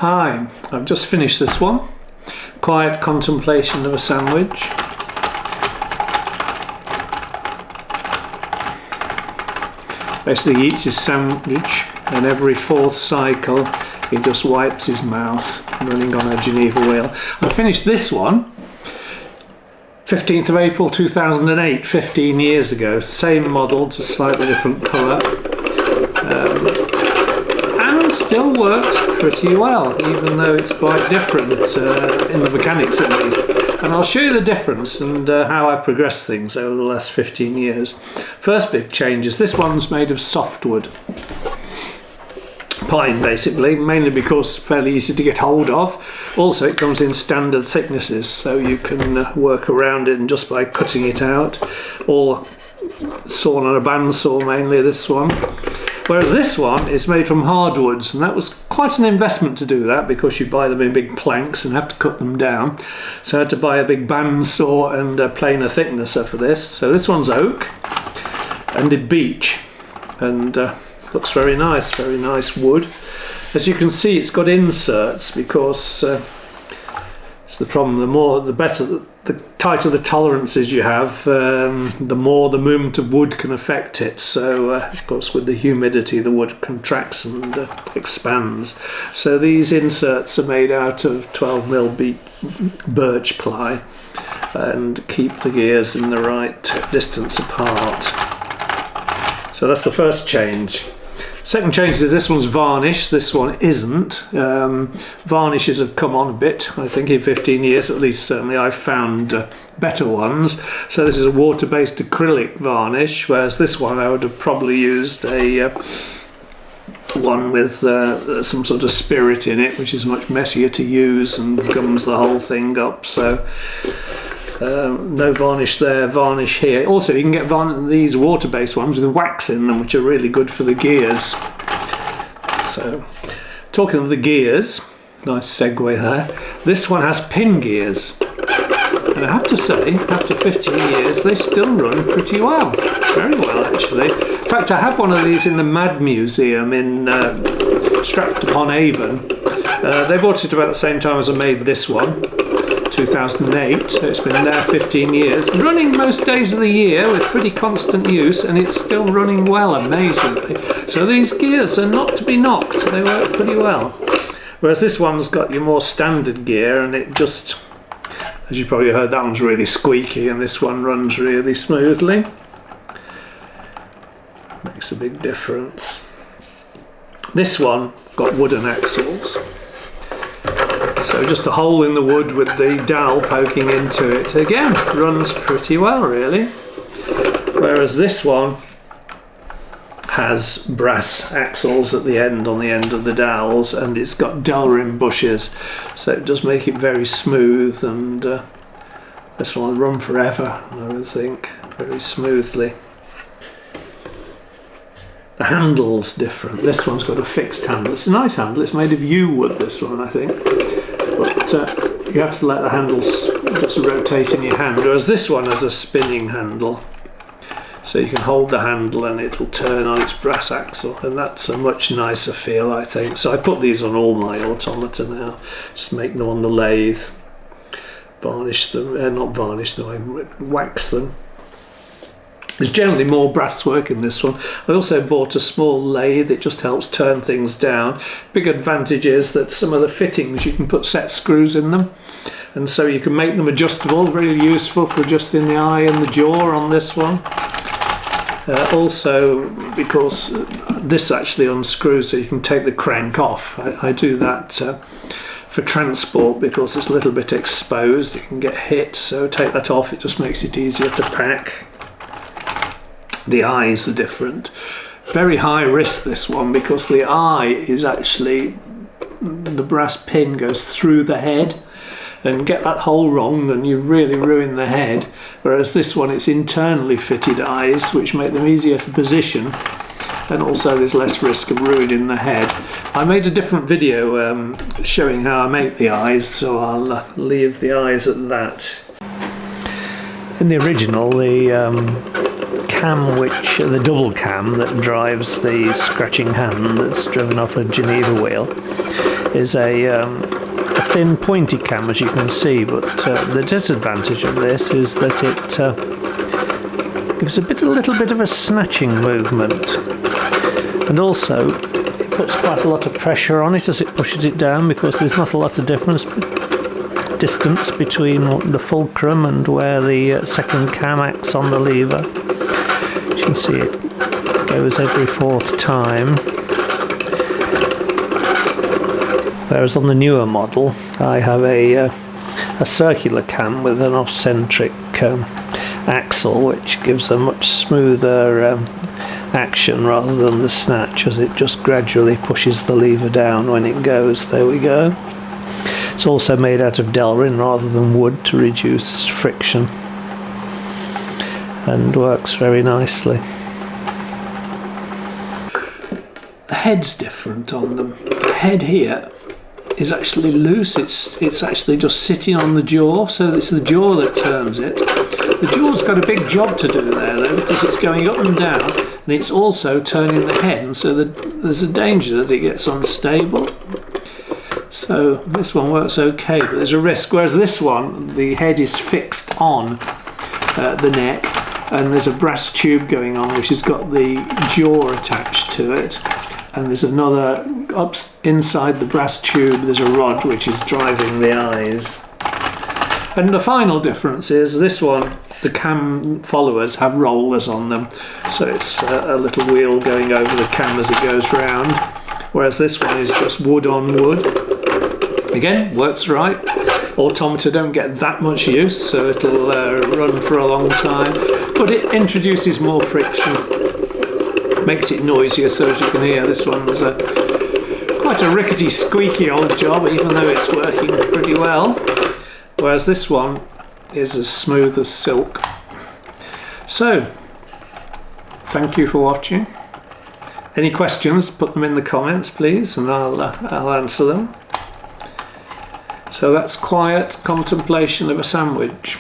Hi, I've just finished this one. Quiet Contemplation of a Sandwich. Basically he eats his sandwich and every fourth cycle he just wipes his mouth, running on a Geneva wheel. I finished this one 15th of April 2008, 15 years ago. Same model, just slightly different colour. And still works pretty well, even though it's quite different in the mechanics at least. And I'll show you the difference and how I progressed things over the last 15 years. First big change is this one's made of softwood. Pine basically, mainly because it's fairly easy to get hold of. Also it comes in standard thicknesses, so you can work around it and just by cutting it out, or sawn on a bandsaw, mainly this one. Whereas this one is made from hardwoods, and that was quite an investment to do that because you buy them in big planks and have to cut them down. So I had to buy a big bandsaw and a planer thicknesser for this. So this one's oak and did beech, and looks very nice wood. As you can see, it's got inserts because it's the problem. The better, the tighter the tolerances you have, the more the movement of wood can affect it. So of course with the humidity the wood contracts and expands. So these inserts are made out of 12mm birch ply and keep the gears in the right distance apart. So that's the first change. Second change is this one's varnish, this one isn't. Varnishes have come on a bit, I think in 15 years at least, certainly I've found better ones. So this is a water-based acrylic varnish, whereas this one I would have probably used a one with some sort of spirit in it, which is much messier to use and gums the whole thing up. So no varnish there, varnish here. Also you can get these water-based ones with wax in them, which are really good for the gears. So talking of the gears, nice segue there, this one has pin gears, and I have to say after 15 years they still run pretty well, very well actually. In fact I have one of these in the Mad Museum in Stratford-upon-Avon. They bought it about the same time as I made this one, 2008, so it's been there 15 years, running most days of the year with pretty constant use, and it's still running well, amazingly. So these gears are not to be knocked, they work pretty well. Whereas this one's got your more standard gear, and it just, as you probably heard, that one's really squeaky, and this one runs really smoothly. Makes a big difference. This one got wooden axles. So just a hole in the wood with the dowel poking into it. Again, runs pretty well really. Whereas this one has brass axles at the end, on the end of the dowels, and it's got Delrin bushes. So it does make it very smooth, and this one will run forever, I would think, very smoothly. The handle's different. This one's got a fixed handle. It's a nice handle. It's made of yew wood, this one, I think. But you have to let the handles just rotate in your hand, whereas this one has a spinning handle. So you can hold the handle and it'll turn on its brass axle, and that's a much nicer feel, I think. So I put these on all my Automata now. Just make them on the lathe. Varnish them, not varnish them, I wax them. There's generally more brass work in this one. I also bought a small lathe, it just helps turn things down. Big advantage is that some of the fittings you can put set screws in them, and so you can make them adjustable, really useful for adjusting the eye and the jaw on this one. Also because this actually unscrews so you can take the crank off. I do that for transport because it's a little bit exposed, you can get hit, so take that off, it just makes it easier to pack. The eyes are different. Very high risk this one because the eye is actually, the brass pin goes through the head, and get that hole wrong and you really ruin the head. Whereas this one, it's internally fitted eyes which make them easier to position, and also there's less risk of ruining the head. I made a different video showing how I make the eyes, so I'll leave the eyes at that. In the original, the cam, the double cam that drives the scratching hand that's driven off a Geneva wheel, is a thin pointy cam, as you can see, but the disadvantage of this is that it gives a little bit of a snatching movement, and also it puts quite a lot of pressure on it as it pushes it down, because there's not a lot of distance between the fulcrum and where the second cam acts on the lever. As you can see, it goes every fourth time. Whereas on the newer model, I have a circular cam with an off-centric axle, which gives a much smoother action rather than the snatch, as it just gradually pushes the lever down when it goes. There we go. It's also made out of Delrin rather than wood to reduce friction, and works very nicely. The head's different on them. The head here is actually loose. It's actually just sitting on the jaw, so it's the jaw that turns it. The jaw's got a big job to do there though, because it's going up and down, and it's also turning the head, and so there's a danger that it gets unstable. So this one works okay, but there's a risk. Whereas this one, the head is fixed on the neck, and there's a brass tube going on which has got the jaw attached to it, and there's another up inside the brass tube. There's a rod which is driving the eyes. And the final difference is this one, the cam followers have rollers on them, so it's a little wheel going over the cam as it goes round, whereas this one is just wood on wood. Again, works right. Automata don't get that much use, so it'll run for a long time, but it introduces more friction, makes it noisier. So as you can hear, this one was quite a rickety, squeaky old job, even though it's working pretty well, whereas this one is as smooth as silk. So, thank you for watching. Any questions, put them in the comments please, and I'll answer them. So that's Quiet Contemplation of a Sandwich.